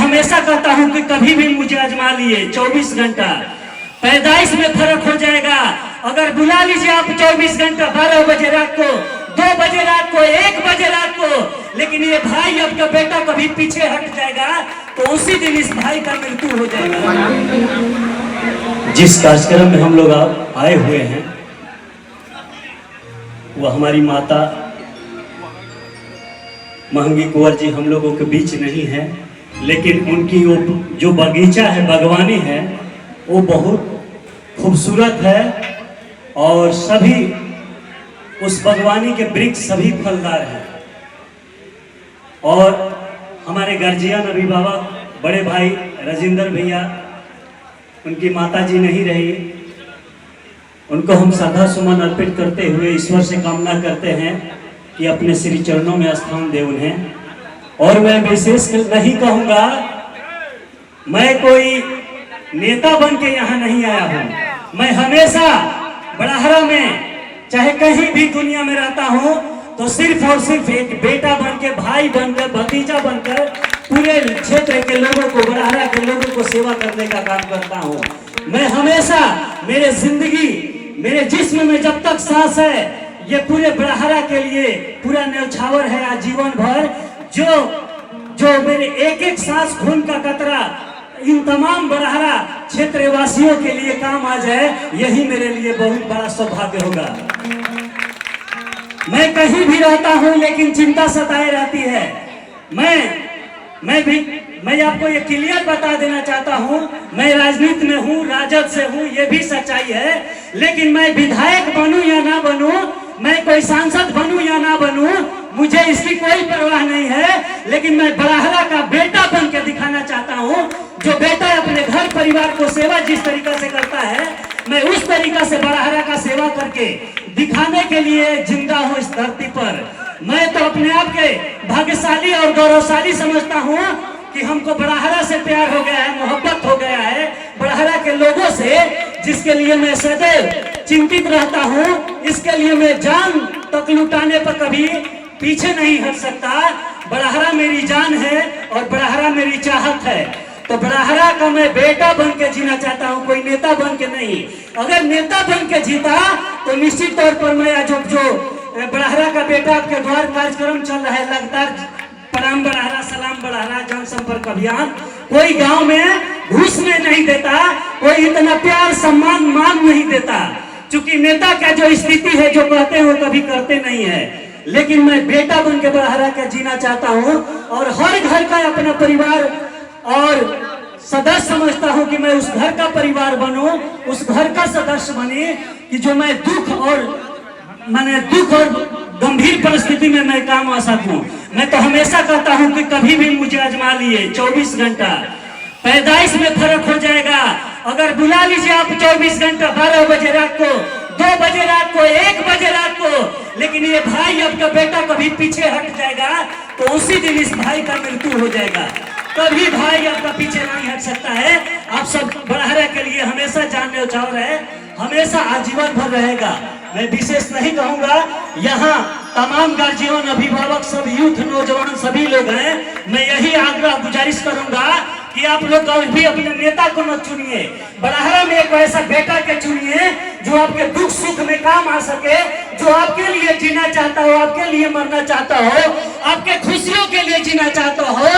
हमेशा कहता हूं कि कभी भी मुझे आजमा लिए 24 घंटा, पैदाइश में फर्क हो जाएगा। अगर बुला लीजिए आप 24 घंटा, 12 बजे रात को, 2 बजे रात को, 1 बजे रात को, लेकिन ये भाई आपका बेटा कभी पीछे हट जाएगा तो उसी दिन इस भाई का मृत्यु हो जाएगा। जिस कार्यक्रम में हम लोग आए हुए हैं वो हमारी माता महंगी कुंवर जी हम लोगों के बीच नहीं है, लेकिन उनकी वो जो बगीचा है, बागवानी है, वो बहुत खूबसूरत है और सभी उस बागवानी के वृक्ष सभी फलदार हैं। और हमारे गार्जियन अभिभावक बड़े भाई राजेंद्र भैया, उनकी माता जी नहीं रही, उनको हम श्रद्धा सुमन अर्पित करते हुए ईश्वर से कामना करते हैं कि अपने श्री चरणों में स्थान दे उन्हें। और मैं विशेष नहीं कहूँगा, मैं कोई नेता बन के यहाँ नहीं आया हूँ। मैं हमेशा बड़हरा में चाहे कहीं भी दुनिया में रहता हूँ तो सिर्फ और सिर्फ एक बेटा बनकर, भाई बनकर, भतीजा बनकर पूरे क्षेत्र के लोगों को, बड़हरा के लोगों को सेवा करने का काम करता हूँ। मैं हमेशा, मेरे जिंदगी, मेरे जिस्म में जब तक सांस है, ये पूरे बड़हरा के लिए पूरा न्यौछावर है आजीवन भर। जो मेरे एक एक सांस खून का कतरा इन तमाम बड़हरा क्षेत्र वासियों के लिए काम आ जाए, यही मेरे लिए बहुत बड़ा सौभाग्य होगा। मैं कहीं भी रहता हूं लेकिन चिंता सताए रहती है। मैं आपको ये क्लियर बता देना चाहता हूं, मैं राजनीति में हूं, राजद से हूं, ये भी सच्चाई है, लेकिन मैं विधायक बनूं या ना बनूं, मैं कोई सांसद बनूं या ना बनूं, मुझे इसकी कोई परवाह नहीं है। लेकिन मैं बड़हरा का बेटा बन के दिखाना चाहता हूं। जो बेटा अपने घर परिवार को सेवा जिस तरीका से करता है, मैं उस तरीका से बड़हरा का सेवा करके दिखाने के लिए जिंदा हूं इस धरती पर। मैं तो अपने आप के भाग्यशाली और गौरवशाली समझता हूं कि हमको बड़हरा से प्यार हो गया है, मोहब्बत हो गया है, बड़हरा के लोगों से, जिसके लिए मैं सदैव चिंतित रहता हूं। इसके लिए मैं जान तक लुटाने पर कभी पीछे नहीं हट सकता। बड़हरा मेरी जान है और बड़हरा मेरी चाहत है, तो बड़हरा का मैं बेटा बन के जीना चाहता हूं, कोई नेता बन के नहीं। अगर नेता बन के जीता तो निश्चित तौर पर मैं जो बड़हरा का बेटा आपके द्वार कार्यक्रम चल रहा है लगातार, प्रणाम बड़हरा, सलाम बड़हरा, जनसंपर्क अभियान, कोई गांव में घुसने नहीं देता, कोई इतना प्यार सम्मान मान नहीं देता। चूंकि नेता का जो स्थिति है, जो कहते हैं वो कभी करते नहीं है, लेकिन मैं बेटा बन के बड़हरा का जीना चाहता हूं और हर घर का अपना परिवार और सदस्य समझता हूं कि मैं उस घर का परिवार बनूं, उस घर का सदस्य बने कि जो मैं दुख और गंभीर परिस्थिति में मैं काम आ सकूं। मैं तो हमेशा कहता हूं कि कभी भी मुझे आजमा लिए 24 घंटा, पैदाइश में फर्क हो जाएगा। अगर बुला लीजिए आप 24 घंटा, 12 बजे रात को, 2 बजे रात को, 1 बजे रात को, लेकिन ये भाई आपका बेटा कभी पीछे हट जाएगा तो उसी दिन इस भाई का मृत्यु हो जाएगा। कभी भाई आपका पीछे नहीं हट सकता है। आप सब बड़हरा के लिए हमेशा जान न्यौछावर है, हमेशा आजीवन भर रहेगा। मैं विशेष नहीं कहूंगा, यहाँ तमाम गार्जियन, अभिभावक, सब यूथ, नौजवान सभी लोग हैं। मैं यही आग्रह गुजारिश करूंगा कि आप लोग कभी अपने नेता को न चुनिए, बड़हरा में एक ऐसा बेटा के चुनिए जो आपके दुख सुख में काम आ सके, जो आपके लिए जीना चाहता हो, आपके लिए मरना चाहता हो, आपके खुशियों के लिए जीना चाहता हो,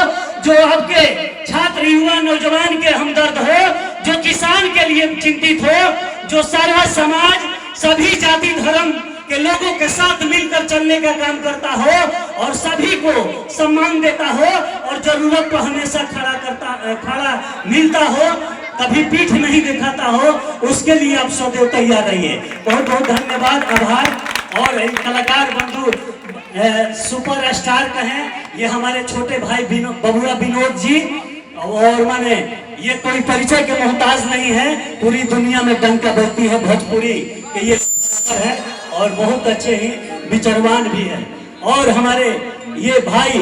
जो आपके छात्र, युवा, नौजवान के हमदर्द हो, जो किसान के लिए चिंतित हो, जो सर्व समाज, सभी जाति धर्म के लोगों के साथ मिलकर चलने का काम करता हो और सभी को सम्मान देता हो और जरूरत पर हमेशा खड़ा मिलता हो, कभी पीठ नहीं दिखाता हो, उसके लिए आप सदैव तैयार रहिए। बहुत बहुत धन्यवाद, आभार। और कलाकार बंधु सुपर स्टार कहें, ये हमारे छोटे भाई बबुआ विनोद जी, और माने ये कोई परिचय के मोहताज नहीं है, पूरी दुनिया में डंका बजती है भोजपुरी कि ये है और बहुत अच्छे ही विचरवान भी है। और हमारे ये भाई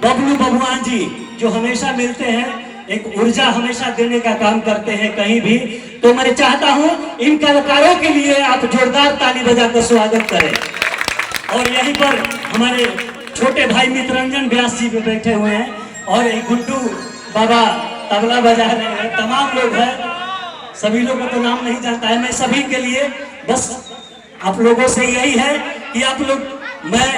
बबलू बबुआन जी जो हमेशा मिलते हैं, एक ऊर्जा हमेशा देने का काम करते हैं कहीं भी। तो मैं चाहता हूं इन कलाकारों के लिए आप जोरदार ताली बजाकर स्वागत करें। और यहीं पर हमारे छोटे भाई मित्ररंजन व्यास जी भी बैठे हुए हैं और गुड्डू बाबा तबला बजा रहे हैं, तमाम लोग हैं, सभी लोगों का तो नाम नहीं जानता है। मैं सभी के लिए बस आप लोगों से यही है कि आप लोग, मैं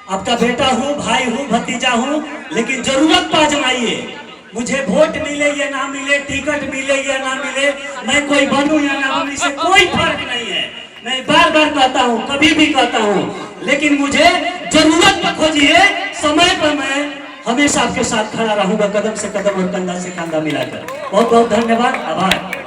आपका बेटा हूँ, भाई हूँ, भतीजा हूँ, लेकिन जरूरत पर आजमाइए। मुझे वोट मिले या ना मिले, टिकट मिले या ना मिले, मैं कोई बनूं या ना बनूं, इससे कोई फर्क नहीं है। मैं बार बार कहता हूँ, कभी भी कहता हूँ, लेकिन मुझे जरूरत पर खोजिए, समय पर मैं हमेशा आपके साथ खड़ा रहूंगा, कदम से कदम और कंधा से कंधा मिलाकर। बहुत बहुत धन्यवाद, आभार।